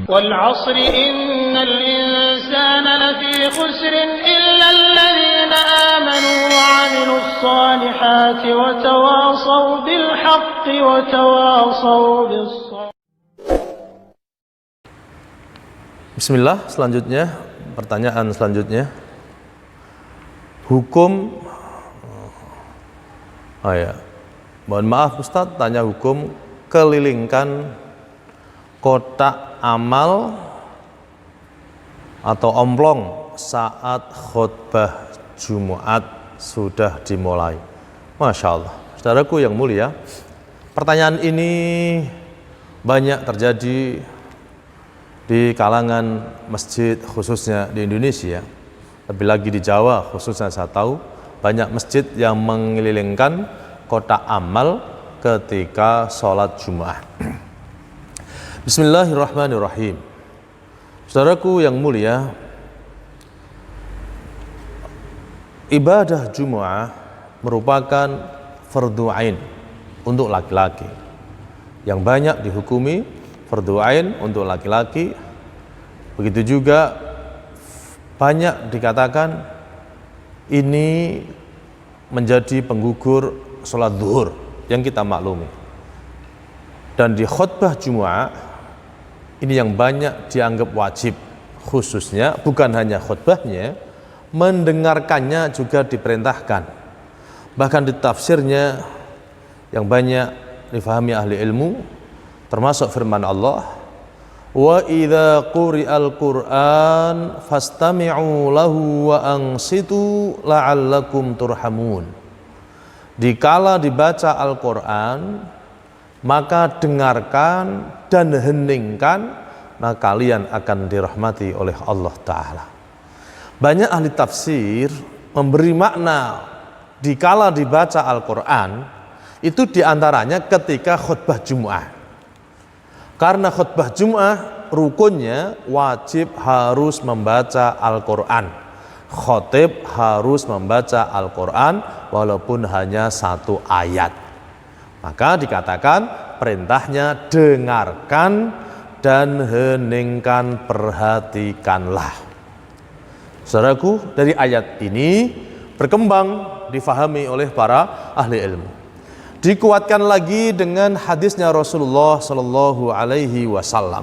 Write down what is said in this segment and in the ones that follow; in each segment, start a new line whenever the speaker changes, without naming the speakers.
والعصر إن الإنسان لفي خسر إلا الذين آمنوا وعملوا الصالحات وتواصوا بالحق وتواصوا بالصبر.
Bismillah, selanjutnya, pertanyaan selanjutnya. Hukum, mohon maaf Ustadz, tanya hukum kelilingkan kotak amal atau omplong saat khutbah Jumat sudah dimulai. Masya Allah, saudaraku yang mulia, pertanyaan ini banyak terjadi di kalangan masjid khususnya di Indonesia, lebih lagi di Jawa khususnya saya tahu banyak masjid yang mengelilingkan kotak amal ketika sholat Jumat. Bismillahirrahmanirrahim. Saudaraku yang mulia, ibadah Jumat merupakan fardu ain untuk laki-laki yang banyak dihukumi fardu ain untuk laki-laki. Begitu juga banyak dikatakan ini menjadi penggugur sholat zuhur yang kita maklumi. Dan di khutbah Jumat ini yang banyak dianggap wajib, khususnya bukan hanya khutbahnya, mendengarkannya juga diperintahkan. Bahkan di tafsirnya yang banyak difahami ahli ilmu, termasuk firman Allah, wa idza quri'al Qur'an fastami'u lahu wa ansitu la'allakum turhamun. Dikala dibaca Al-Qur'an, maka dengarkan dan heningkan, maka kalian akan dirahmati oleh Allah Ta'ala. Banyak ahli tafsir memberi makna dikala dibaca Al-Qur'an itu diantaranya ketika khutbah Jumat. Karena khutbah Jumat rukunnya wajib harus membaca Al-Quran. Khotib harus membaca Al-Quran walaupun hanya satu ayat. Maka dikatakan perintahnya dengarkan dan heningkan, perhatikanlah. Saudaraku, dari ayat ini berkembang difahami oleh para ahli ilmu. Dikuatkan lagi dengan hadisnya Rasulullah Sallallahu Alaihi Wasallam,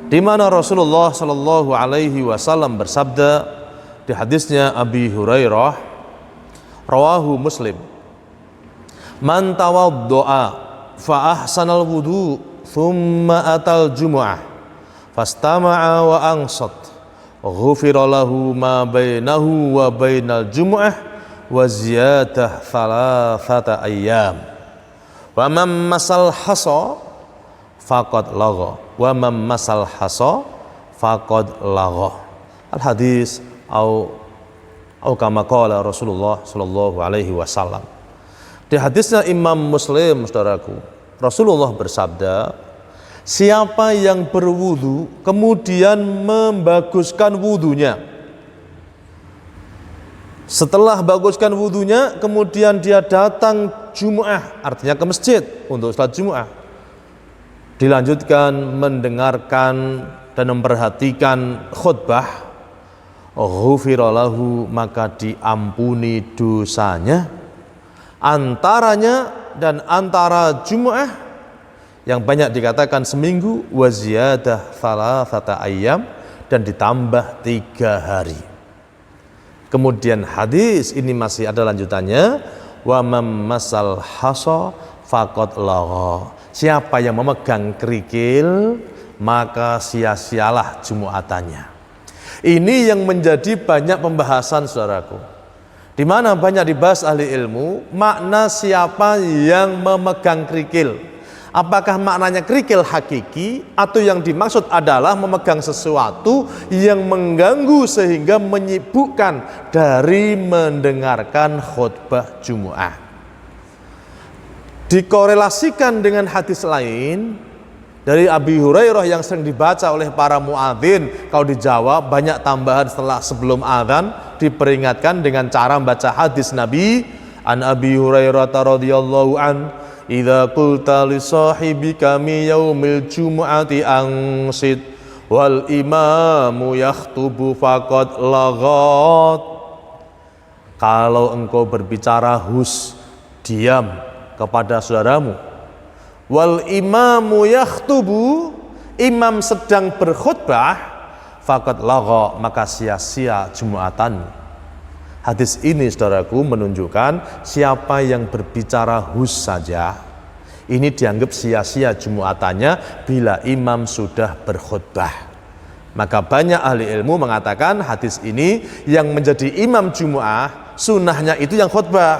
di mana Rasulullah Sallallahu Alaihi Wasallam bersabda di hadisnya Abi Hurairah, rawahu Muslim, man tawaddoa fa ahsanal wudu thumma atal jumu'ah fastama'a wa ansat ghufira lahu ma bainahu wa bainal jumu'ah wa ziyadah thalathata ayyam wa man masal hasa faqad lagha wa man masal hasa faqad lagha. Al hadis au kama qala Rasulullah sallallahu alaihi wasallam. Di hadisnya Imam Muslim, saudaraku, Rasulullah bersabda, siapa yang berwudu kemudian membaguskan wudunya, setelah baguskan wudunya, kemudian dia datang Jumu'ah, artinya ke masjid untuk salat Jumu'ah, dilanjutkan mendengarkan dan memperhatikan khutbah, ghufira lahu, maka diampuni dosanya, antaranya dan antara Jumu'ah yang banyak dikatakan seminggu, wa ziyadah thalathata ayyam, dan ditambah 3 hari. Kemudian hadis ini masih ada lanjutannya, wa mammasal hasa faqad lagha. Siapa yang memegang kerikil maka sia-sialah Jumuatannya. Ini yang menjadi banyak pembahasan, saudaraku, di mana banyak dibahas ahli ilmu makna siapa yang memegang kerikil. Apakah maknanya kerikil hakiki atau yang dimaksud adalah memegang sesuatu yang mengganggu sehingga menyibukkan dari mendengarkan khutbah Jumu'ah. Dikorelasikan dengan hadis lain dari Abi Hurairah yang sering dibaca oleh para muadzin. Kalau di Jawa banyak tambahan setelah sebelum adzan, diperingatkan dengan cara membaca hadis Nabi. An Abi Hurairah radhiyallahu an, idza qulta li sahibika mi yaumil jumu'ati ansit wal imamu yakhtubu faqad laghat. Kalau engkau berbicara diam kepada saudaramu. Wal imamu yakhtubu, imam sedang berkhutbah, faqad lagha, maka sia-sia Jumatan. Hadis ini saudaraku menunjukkan siapa yang berbicara saja, ini dianggap sia-sia Jumatannya bila imam sudah berkhutbah. Maka banyak ahli ilmu mengatakan hadis ini yang menjadi imam Jumu'ah sunnahnya itu yang khutbah,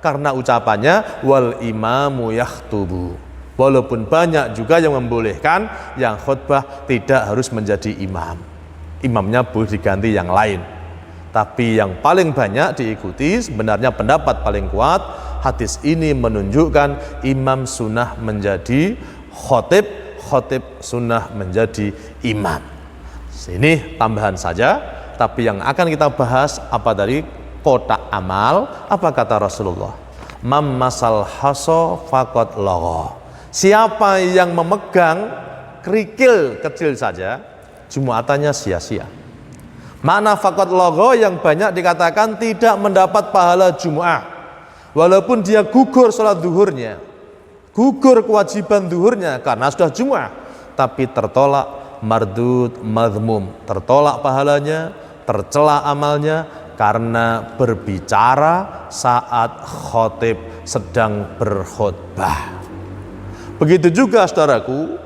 karena ucapannya wal imamu yakhtubu. Walaupun banyak juga yang membolehkan yang khutbah tidak harus menjadi imam, imamnya boleh diganti yang lain. Tapi yang paling banyak diikuti sebenarnya pendapat paling kuat, hadis ini menunjukkan imam sunnah menjadi khotib, khotib sunnah menjadi imam. Ini tambahan saja, tapi yang akan kita bahas apa dari kotak amal, apa kata Rasulullah? Mammasal haso faqad lagha. Siapa yang memegang kerikil kecil saja, Jumatannya sia-sia. Makna faqad lagha yang banyak dikatakan tidak mendapat pahala Jumu'ah. Walaupun dia gugur sholat duhurnya, gugur kewajiban duhurnya karena sudah Jumu'ah, tapi tertolak, mardud, madhmum, tertolak pahalanya, tercela amalnya karena berbicara saat khotib sedang berkhutbah. Begitu juga saudaraku,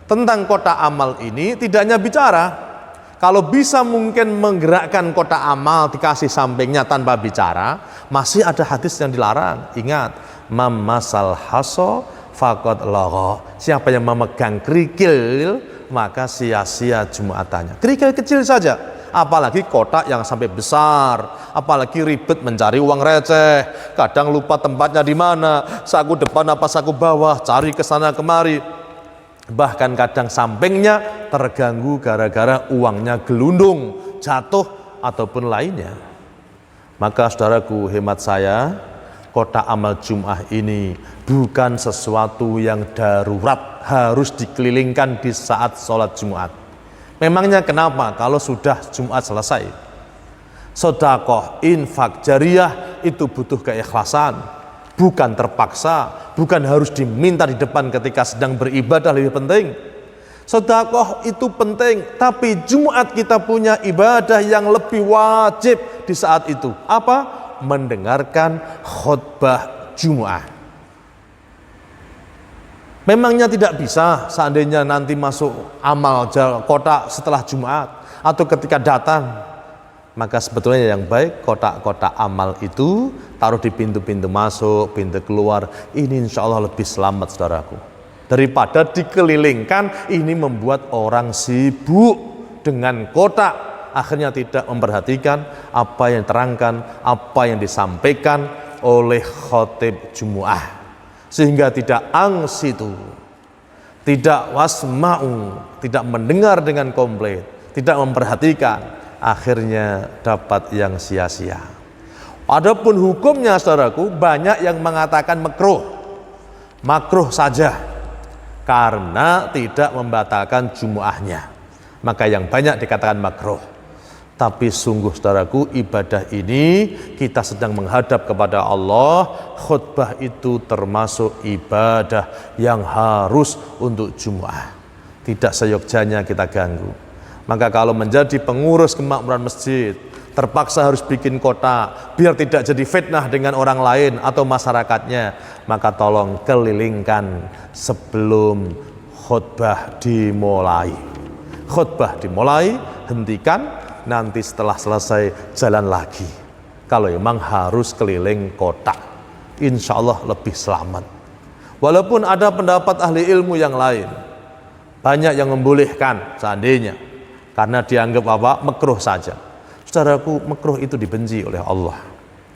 tentang kotak amal ini tidak hanya bicara. Kalau bisa mungkin menggerakkan kotak amal dikasih sampingnya tanpa bicara, masih ada hadis yang dilarang. Ingat, mammasal haso faqad lagha. Siapa yang memegang kerikil maka sia-sia Jumatannya. Kerikil kecil saja, apalagi kotak yang sampai besar, apalagi ribet mencari uang receh, kadang lupa tempatnya di mana, saku depan apa saku bawah, cari ke sana kemari, bahkan kadang sampingnya terganggu gara-gara uangnya gelundung, jatuh ataupun lainnya. Maka saudaraku, hemat saya, kotak amal Jum'ah ini bukan sesuatu yang darurat harus dikelilingkan di saat sholat Jumat. Memangnya kenapa kalau sudah Jumat selesai? Sedekah, infak, jariyah itu butuh keikhlasan, bukan terpaksa, bukan harus diminta di depan ketika sedang beribadah lebih penting. Sedekah itu penting, tapi Jumat kita punya ibadah yang lebih wajib di saat itu. Apa? Mendengarkan khutbah Jumu'ah. Memangnya tidak bisa seandainya nanti masuk amal kotak setelah Jumat atau ketika datang, maka sebetulnya yang baik kotak-kotak amal itu taruh di pintu-pintu masuk, pintu keluar. Ini insya Allah lebih selamat saudaraku, daripada dikelilingkan. Ini membuat orang sibuk dengan kotak, akhirnya tidak memperhatikan apa yang diterangkan, apa yang disampaikan oleh khotib Jumu'ah, sehingga tidak angsitu, tidak wasma'u, tidak mendengar dengan komplit, tidak memperhatikan, akhirnya dapat yang sia-sia. Adapun hukumnya saudaraku, banyak yang mengatakan makruh saja karena tidak membatalkan Jumu'ahnya, maka yang banyak dikatakan makruh. Tapi sungguh saudaraku, ibadah ini kita sedang menghadap kepada Allah. Khutbah itu termasuk ibadah yang harus untuk Jumu'ah, tidak seyogjanya kita ganggu. Maka kalau menjadi pengurus kemakmuran masjid terpaksa harus bikin kotak biar tidak jadi fitnah dengan orang lain atau masyarakatnya, maka tolong kelilingkan sebelum khutbah dimulai. Khutbah dimulai, hentikan, nanti setelah selesai jalan lagi. Kalau memang harus keliling kotak, insya Allah lebih selamat. Walaupun ada pendapat ahli ilmu yang lain, banyak yang membolehkan seandainya, karena dianggap makruh saja. Saudaraku, makruh itu dibenci oleh Allah,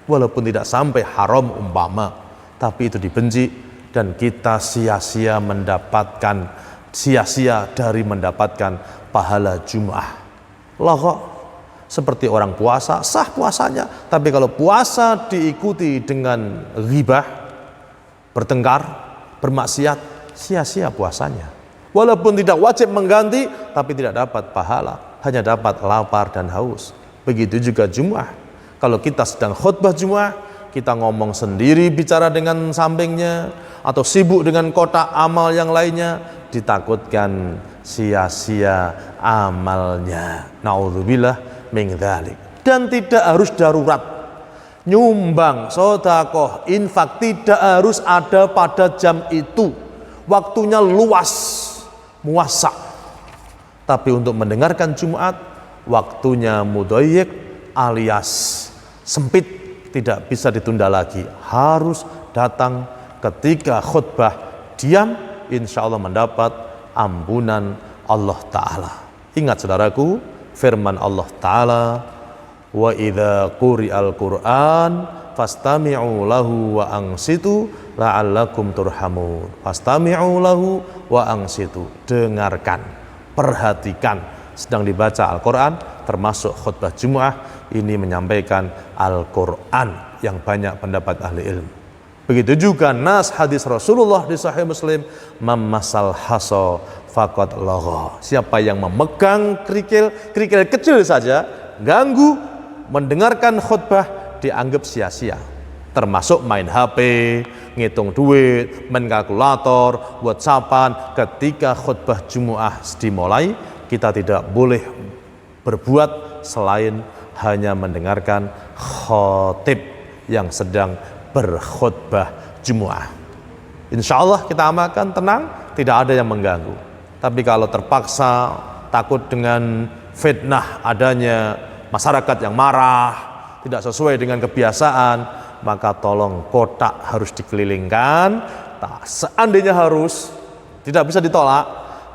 walaupun tidak sampai haram umpama, tapi itu dibenci, dan kita sia-sia dari mendapatkan pahala Jum'ah. Lagha, seperti orang puasa, sah puasanya, tapi kalau puasa diikuti dengan ghibah, bertengkar, bermaksiat, sia-sia puasanya. Walaupun tidak wajib mengganti, tapi tidak dapat pahala, hanya dapat lapar dan haus. Begitu juga Jumat. Kalau kita sedang khutbah Jumat, kita ngomong sendiri bicara dengan sampingnya, atau sibuk dengan kotak amal yang lainnya, ditakutkan sia-sia amalnya. Na'udzubillah min dzalik. Dan tidak harus darurat. Nyumbang, sedekah, infak tidak harus ada pada jam itu. Waktunya luas, muasa. Tapi untuk mendengarkan Jumat, waktunya mudayyiq alias sempit, tidak bisa ditunda lagi. Harus datang ketika khutbah, diam, insya Allah mendapat ampunan Allah Ta'ala. Ingat saudaraku, firman Allah Ta'ala, wa idza quri'al Qur'an fastami'u lahu wa ansitu la'allakum turhamun. Fastami'u lahu wa ansitu. Dengarkan, perhatikan. Sedang dibaca Al-Quran, termasuk khutbah Jumat, ini menyampaikan Al-Quran yang banyak pendapat ahli ilmu. Begitu juga nas hadis Rasulullah di Sahih Muslim, mamasal haso faqad lagha. Siapa yang memegang kerikil kecil saja, ganggu mendengarkan khutbah, dianggap sia-sia. Termasuk main HP, ngitung duit, main kalkulator, WhatsAppan. Ketika khutbah Jumat dimulai, kita tidak boleh berbuat selain hanya mendengarkan khotib yang sedang berkhutbah Jumat. Insya Allah kita amalkan tenang, tidak ada yang mengganggu. Tapi kalau terpaksa, takut dengan fitnah adanya masyarakat yang marah, tidak sesuai dengan kebiasaan, maka tolong kotak harus dikelilingkan. Seandainya harus, tidak bisa ditolak,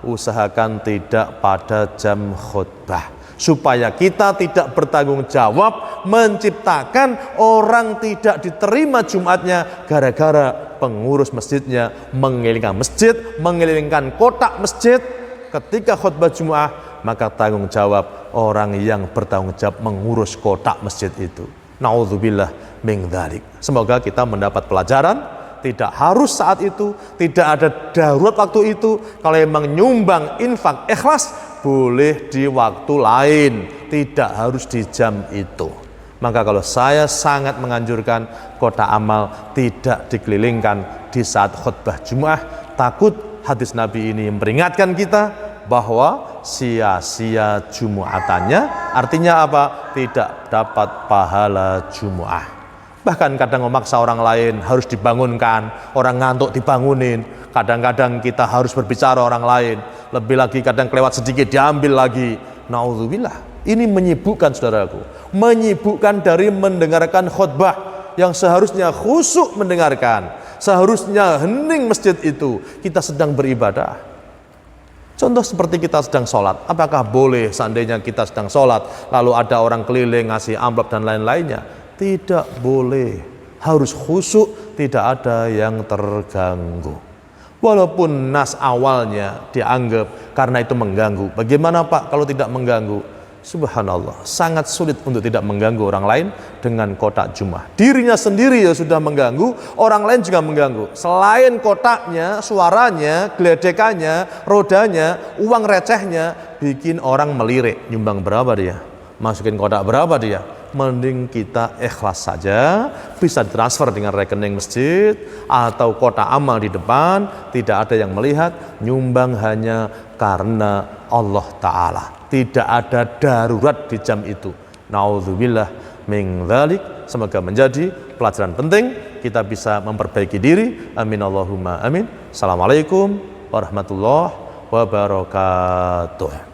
usahakan tidak pada jam khutbah, supaya kita tidak bertanggung jawab menciptakan orang tidak diterima Jumatnya gara-gara pengurus masjidnya mengelilingkan masjid, mengelilingkan kotak masjid. Ketika khutbah Jumat, maka tanggung jawab orang yang bertanggung jawab mengurus kotak masjid itu. Na'udzubillah min dzalik. Semoga kita mendapat pelajaran. Tidak harus saat itu, tidak ada darurat waktu itu. Kalau memang nyumbang infak ikhlas, boleh di waktu lain, tidak harus di jam itu. Maka kalau saya sangat menganjurkan kotak amal tidak dikelilingkan di saat khutbah Jumat. Takut hadis Nabi ini memperingatkan kita bahwa sia-sia Jumatannya. Artinya apa? Tidak dapat pahala Jumat. Bahkan kadang memaksa orang lain harus dibangunkan, orang ngantuk dibangunin. Kadang-kadang kita harus berbicara orang lain, lebih lagi kadang kelewat sedikit diambil lagi. Na'udzubillah. Ini menyibukkan saudaraku, menyibukkan dari mendengarkan khutbah yang seharusnya khusyuk mendengarkan, seharusnya hening masjid itu. Kita sedang beribadah. Contoh seperti kita sedang sholat, apakah boleh seandainya kita sedang sholat lalu ada orang keliling ngasih amplop dan lain-lainnya? Tidak boleh, harus khusyuk, tidak ada yang terganggu. Walaupun nas awalnya dianggap karena itu mengganggu. Bagaimana Pak kalau tidak mengganggu? Subhanallah, sangat sulit untuk tidak mengganggu orang lain dengan kotak Jumat. Dirinya sendiri ya sudah mengganggu, orang lain juga mengganggu. Selain kotaknya, suaranya, geledekannya, rodanya, uang recehnya, bikin orang melirik. Nyumbang berapa dia? Masukin kotak berapa dia? Mending kita ikhlas saja, bisa transfer dengan rekening masjid atau kotak amal di depan, tidak ada yang melihat, nyumbang hanya karena Allah Ta'ala. Tidak ada darurat di jam itu. Na'udzubillah min dzalik. Semoga menjadi pelajaran penting, kita bisa memperbaiki diri. Amin Allahumma amin. Assalamualaikum warahmatullahi wabarakatuh.